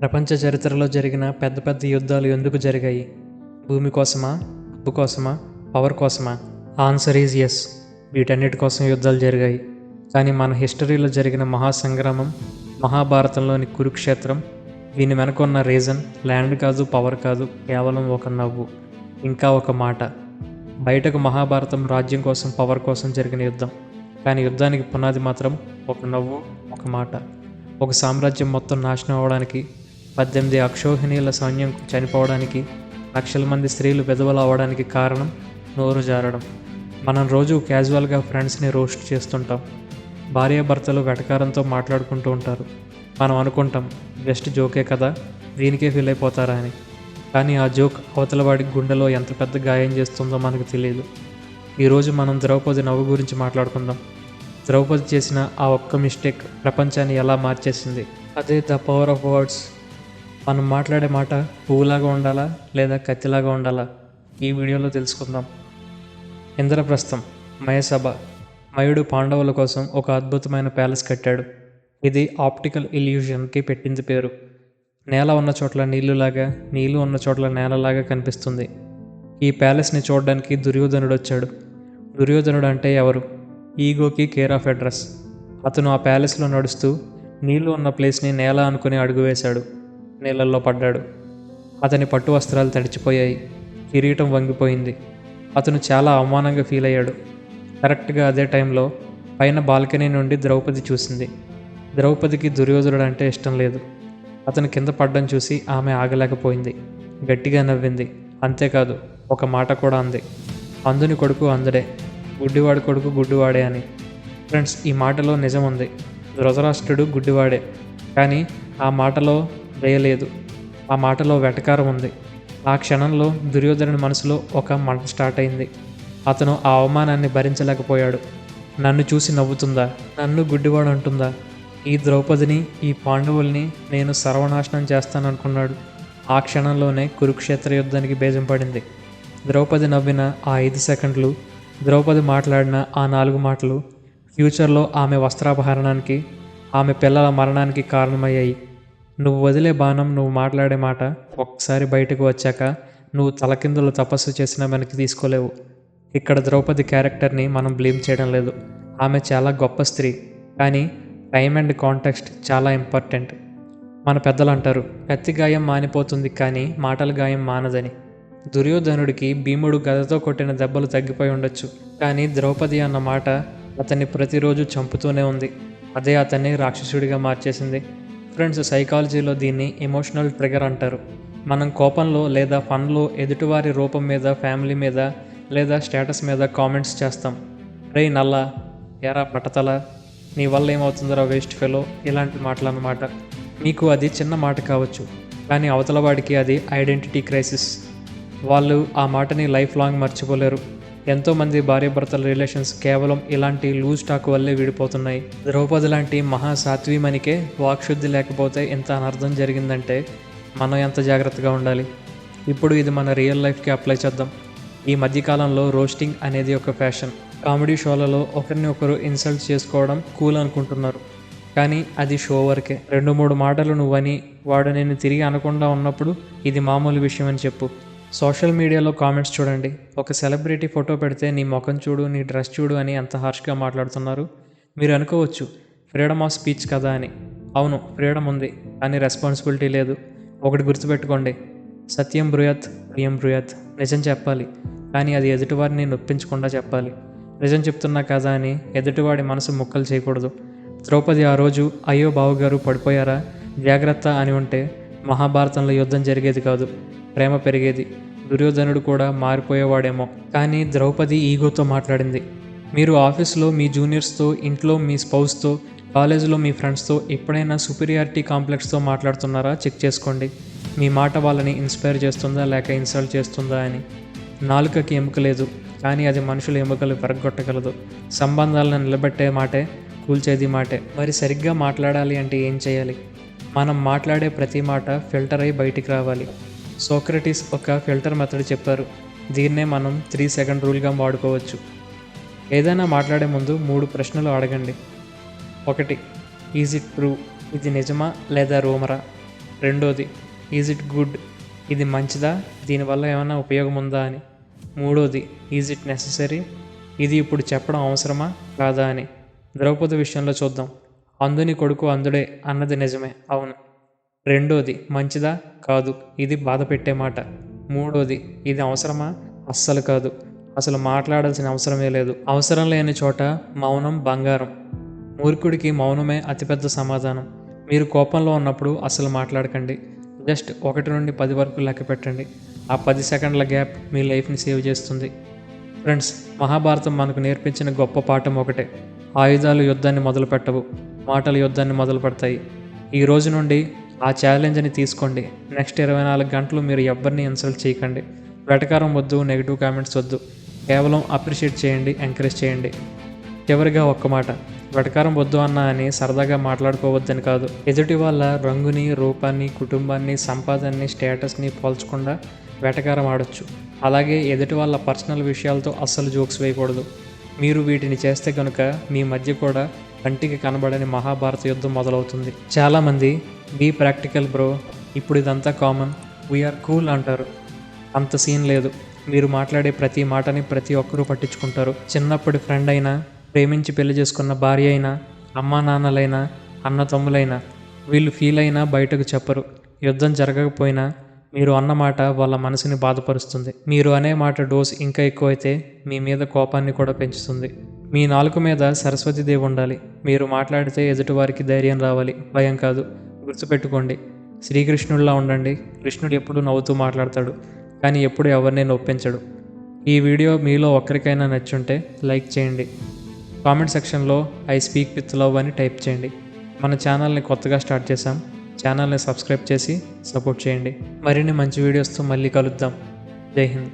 ప్రపంచ చరిత్రలో జరిగిన పెద్ద పెద్ద యుద్ధాలు ఎందుకు జరిగాయి? భూమి కోసమా? డబ్బు కోసమా? పవర్ కోసమా? Answer is yes. వీటన్నిటి కోసం యుద్ధాలు జరిగాయి. కానీ మన హిస్టరీలో జరిగిన మహాసంగ్రామం, మహాభారతంలోని కురుక్షేత్రం, దీని వెనక ఉన్న రీజన్ ల్యాండ్ కాదు, పవర్ కాదు, కేవలం ఒక నవ్వు, ఇంకా ఒక మాట. బయటకు మహాభారతం రాజ్యం కోసం, పవర్ కోసం జరిగిన యుద్ధం. కానీ యుద్ధానికి పునాది మాత్రం ఒక నవ్వు, ఒక మాట. ఒక సామ్రాజ్యం మొత్తం నాశనం అవ్వడానికి, 18 అక్షోహిణీల సైన్యం చనిపోవడానికి, లక్షల మంది స్త్రీలు విధవలు అవ్వడానికి కారణం నోరు జారడం. మనం రోజు క్యాజువల్గా ఫ్రెండ్స్ని రోస్ట్ చేస్తుంటాం. భార్యాభర్తలు వెటకారంతో మాట్లాడుకుంటూ ఉంటారు. మనం అనుకుంటాం జస్ట్ జోకే కదా, దీనికే ఫీల్ అయిపోతారా అని. కానీ ఆ జోక్ అవతలవాడి గుండెలో ఎంత పెద్ద గాయం చేస్తుందో మనకు తెలియదు. ఈరోజు మనం ద్రౌపది నవ్వు గురించి మాట్లాడుకుందాం. ద్రౌపది చేసిన ఆ ఒక్క మిస్టేక్ ప్రపంచాన్ని ఎలా మార్చేసింది. అదే ద పవర్ ఆఫ్ వర్డ్స్. మనం మాట్లాడే మాట పువ్వులాగా ఉండాలా లేదా కత్తిలాగా ఉండాలా? ఈ వీడియోలో తెలుసుకుందాం. ఇంద్రప్రస్థం, మయసభ. మయుడు పాండవుల కోసం ఒక అద్భుతమైన ప్యాలెస్ కట్టాడు. ఇది ఆప్టికల్ ఇల్యూషన్కి పెట్టింది పేరు. నేల ఉన్న చోట్ల నీళ్లులాగా, నీళ్లు ఉన్న చోట్ల నేలలాగా కనిపిస్తుంది. ఈ ప్యాలెస్ని చూడడానికి దుర్యోధనుడు వచ్చాడు. దుర్యోధనుడు అంటే ఎవరు? ఈగోకి కేర్ ఆఫ్ అడ్రస్. అతను ఆ ప్యాలెస్లో నడుస్తూ నీళ్లు ఉన్న ప్లేస్ని నేల అనుకుని అడుగు వేశాడు. నీళ్ళల్లో పడ్డాడు. అతని పట్టు వస్త్రాలు తడిచిపోయాయి. కిరీటం వంగిపోయింది. అతను చాలా అవమానంగా ఫీల్ అయ్యాడు. కరెక్ట్గా అదే టైంలో పైన బాల్కనీ నుండి ద్రౌపది చూసింది. ద్రౌపదికి దుర్యోధనుడు అంటే ఇష్టం లేదు. అతను కింద పడ్డం చూసి ఆమె ఆగలేకపోయింది. గట్టిగా నవ్వింది. అంతేకాదు, ఒక మాట కూడా అంది. అందుని కొడుకు అందుడే, గుడ్డివాడి కొడుకు గుడ్డివాడే అని. ఫ్రెండ్స్, ఈ మాటలో నిజం ఉంది. ధృతరాష్ట్రుడు గుడ్డివాడే, కానీ ఆ మాటలో దయలేదు. ఆ మాటలో వెటకారం ఉంది. ఆ క్షణంలో దుర్యోధనుడి మనసులో ఒక మంట స్టార్ట్ అయింది. అతను ఆ అవమానాన్ని భరించలేకపోయాడు. నన్ను చూసి నవ్వుతుందా? నన్ను గుడ్డివాడు అంటుందా? ఈ ద్రౌపదిని, ఈ పాండవుల్ని నేను సర్వనాశనం చేస్తాననుకున్నాడు. ఆ క్షణంలోనే కురుక్షేత్ర యుద్ధానికి బీజం పడింది. ద్రౌపది నవ్విన ఆ 5 సెకండ్లు, ద్రౌపది మాట్లాడిన ఆ 4 మాటలు ఫ్యూచర్లో ఆమె వస్త్రాపహరణానికి, ఆమె పిల్లల మరణానికి కారణమయ్యాయి. నువ్వు వదిలే బాణం, నువ్వు మాట్లాడే మాట ఒక్కసారి బయటకు వచ్చాక నువ్వు తలకిందులు తపస్సు చేసినా వెనక్కి తీసుకోలేవు. ఇక్కడ ద్రౌపది క్యారెక్టర్ని మనం బ్లేమ్ చేయడం లేదు. ఆమె చాలా గొప్ప స్త్రీ. కానీ టైమ్ అండ్ కాంటెక్స్ట్ చాలా ఇంపార్టెంట్. మన పెద్దలు అంటారు, కత్తి గాయం మానిపోతుంది కానీ మాటల గాయం మానదని. దుర్యోధనుడికి భీముడు గదతో కొట్టిన దెబ్బలు తగ్గిపోయి ఉండొచ్చు, కానీ ద్రౌపది అన్న మాట అతన్ని ప్రతిరోజు చంపుతూనే ఉంది. అదే అతన్ని రాక్షసుడిగా మార్చేసింది. ఫ్రెండ్స్, సైకాలజీలో దీన్ని ఎమోషనల్ ట్రిగర్ అంటారు. మనం కోపంలో లేదా ఫన్లో ఎదుటివారి రూపం మీద, ఫ్యామిలీ మీద లేదా స్టేటస్ మీద కామెంట్స్ చేస్తాం. రే నల్లా, ఎరా పట్టతల, నీ వల్ల ఏమవుతుందరా వేస్ట్ ఫెలో, ఇలాంటి మాటలు అన్నమాట. మీకు అది చిన్న మాట కావచ్చు, కానీ అవతల వాడికి అది ఐడెంటిటీ క్రైసిస్. వాళ్ళు ఆ మాటని లైఫ్ లాంగ్ మర్చిపోలేరు. ఎంతోమంది భార్యాభర్తల రిలేషన్స్ కేవలం ఇలాంటి లూజ్ టాక్ వల్లే విడిపోతున్నాయి. ద్రౌపది లాంటి మహాసాత్వీమణికే వాక్శుద్ధి లేకపోతే ఇంత అనర్థం జరిగిందంటే మనం ఎంత జాగ్రత్తగా ఉండాలి. ఇప్పుడు ఇది మన రియల్ లైఫ్కి అప్లై చేద్దాం. ఈ మధ్యకాలంలో రోస్టింగ్ అనేది ఒక ఫ్యాషన్. కామెడీ షోలలో ఒకరిని ఒకరు ఇన్సల్ట్ చేసుకోవడం కూల్ అనుకుంటున్నారు, కానీ అది షో వరకే. 2-3 మాటలు నువ్వని వాడు నేను తిరిగి అనకుండా ఉన్నప్పుడు ఇది మామూలు విషయం అని చెప్పు. సోషల్ మీడియాలో కామెంట్స్ చూడండి. ఒక సెలబ్రిటీ ఫోటో పెడితే నీ ముఖం చూడు, నీ డ్రెస్ చూడు అని ఎంత హార్ష్గా మాట్లాడుతున్నారు. మీరు అనుకోవచ్చు ఫ్రీడమ్ ఆఫ్ స్పీచ్ కదా అని. అవును, ఫ్రీడమ్ ఉంది, కానీ రెస్పాన్సిబిలిటీ లేదు. ఒకటి గుర్తుపెట్టుకోండి, సత్యం బ్రూయాత్ ప్రియం బ్రూయాత్. నిజం చెప్పాలి, కానీ అది ఎదుటివారిని నొప్పించకుండా చెప్పాలి. నిజం చెప్తున్నా కదా అని ఎదుటివాడి మనసు ముక్కలు చేయకూడదు. ద్రౌపది ఆ రోజు అయ్యో బావగారు పడిపోయారా, జాగ్రత్త అని ఉంటే మహాభారతంలో యుద్ధం జరిగేది కాదు, ప్రేమ పెరిగేది. దుర్యోధనుడు కూడా మారిపోయేవాడేమో. కానీ ద్రౌపది ఈగోతో మాట్లాడింది. మీరు ఆఫీస్లో మీ జూనియర్స్తో, ఇంట్లో మీ స్పౌస్తో, కాలేజీలో మీ ఫ్రెండ్స్తో ఎప్పుడైనా సుపీరియారిటీ కాంప్లెక్స్తో మాట్లాడుతున్నారా? చెక్ చేసుకోండి. మీ మాట వాళ్ళని ఇన్స్పైర్ చేస్తుందా లేక ఇన్సల్ట్ చేస్తుందా అని. నాలుకకి ఎముక లేదు, కానీ అది మనుషుల ఎముకలు పెరగొట్టగలదు. సంబంధాలను నిలబెట్టే మాటే, కూల్చేది మాటే. మరి సరిగ్గా మాట్లాడాలి అంటే ఏం చేయాలి? మనం మాట్లాడే ప్రతి మాట ఫిల్టర్ అయి బయటికి రావాలి. సోక్రటీస్ ఒక ఫిల్టర్ మెథడ్ చెప్పారు. దీన్నే మనం 3 సెకండ్ రూల్గా వాడుకోవచ్చు. ఏదైనా మాట్లాడే ముందు 3 ప్రశ్నలు అడగండి. 1, ఈజ్ ఇట్ ట్రూ? ఇది నిజమా లేదా రూమరా? రెండోది, ఈజ్ ఇట్ గుడ్, ఇది మంచిదా, దీనివల్ల ఏమైనా ఉపయోగం ఉందా అని. మూడోది, ఈజ్ ఇట్ నెససరీ, ఇది ఇప్పుడు చెప్పడం అవసరమా కాదా అని. ద్రౌపది విషయంలో చూద్దాం. అంధుని కొడుకు అంధుడే అన్నది నిజమే, అవును. రెండోది, మంచిదా, కాదు, ఇది బాధ పెట్టే మాట. మూడోది, ఇది అవసరమా, అస్సలు కాదు, అసలు మాట్లాడాల్సిన అవసరమే లేదు. అవసరం లేని చోట మౌనం బంగారం. మూర్ఖుడికి మౌనమే అతిపెద్ద సమాధానం. మీరు కోపంలో ఉన్నప్పుడు అసలు మాట్లాడకండి. జస్ట్ 1 నుండి 10 వరకు లెక్క పెట్టండి. ఆ 10 సెకండ్ల గ్యాప్ మీ లైఫ్ని సేవ్ చేస్తుంది. ఫ్రెండ్స్, మహాభారతం మనకు నేర్పించిన గొప్ప పాఠం ఒకటే: ఆయుధాలు యుద్ధాన్ని మొదలు పెట్టవు, మాటలు యుద్ధాన్ని మొదలు పెడతాయి. ఈ రోజు నుండి ఆ ఛాలెంజ్ని తీసుకోండి. నెక్స్ట్ 24 గంటలు మీరు ఎవరిని ఇన్సల్ట్ చేయకండి. వెటకారం వద్దు, నెగిటివ్ కామెంట్స్ వద్దు. కేవలం అప్రిషియేట్ చేయండి, ఎంకరేజ్ చేయండి. చివరిగా ఒక్క మాట, వెటకారం వద్దు అన్నా అని సరదాగా మాట్లాడుకోవద్దని కాదు. ఎదుటి వాళ్ళ రంగుని, రూపాన్ని, కుటుంబాన్ని, సంపాదనని, స్టేటస్ని పోల్చకుండా వెటకారం ఆడొచ్చు. అలాగే ఎదుటి వాళ్ళ పర్సనల్ విషయాలతో అస్సలు జోక్స్ వేయకూడదు. మీరు వీటిని చేస్తే కనుక మీ మధ్య కూడా కంటికి కనబడని మహాభారత యుద్ధం మొదలవుతుంది. చాలామంది బీ ప్రాక్టికల్ బ్రో, ఇప్పుడు ఇదంతా కామన్, వీఆర్ కూల్ అంటారు. అంత సీన్ లేదు. మీరు మాట్లాడే ప్రతి మాటని ప్రతి ఒక్కరూ పట్టించుకుంటారు. చిన్నప్పటి ఫ్రెండ్ అయినా, ప్రేమించి పెళ్లి చేసుకున్న భార్య అయినా, అమ్మా నాన్నలైనా, అన్న తమ్ములైనా, వీళ్ళు ఫీల్ అయినా బయటకు చెప్పరు. యుద్ధం జరగకపోయినా మీరు అన్న మాట వాళ్ళ మనసుని బాధపరుస్తుంది. మీరు అనే మాట డోస్ ఇంకా ఎక్కువైతే మీ మీద కోపాన్ని కూడా పెంచుతుంది. మీ నాలుక మీద సరస్వతీదేవి ఉండాలి. మీరు మాట్లాడితే ఎదుటివారికి ధైర్యం రావాలి, భయం కాదు. గుర్తుపెట్టుకోండి, శ్రీకృష్ణుడిలా ఉండండి. కృష్ణుడు ఎప్పుడు నవ్వుతూ మాట్లాడతాడు, కానీ ఎప్పుడు ఎవరిని నొప్పించడు. ఈ వీడియో మీలో ఒక్కరికైనా నచ్చుంటే లైక్ చేయండి. కామెంట్ సెక్షన్లో ఐ స్పీక్ విత్ లవ్ అని టైప్ చేయండి. మన ఛానల్ని కొత్తగా స్టార్ట్ చేశాం. ఛానల్ని సబ్స్క్రైబ్ చేసి సపోర్ట్ చేయండి. మరిన్ని మంచి వీడియోస్తో మళ్ళీ కలుద్దాం. జై హింద్.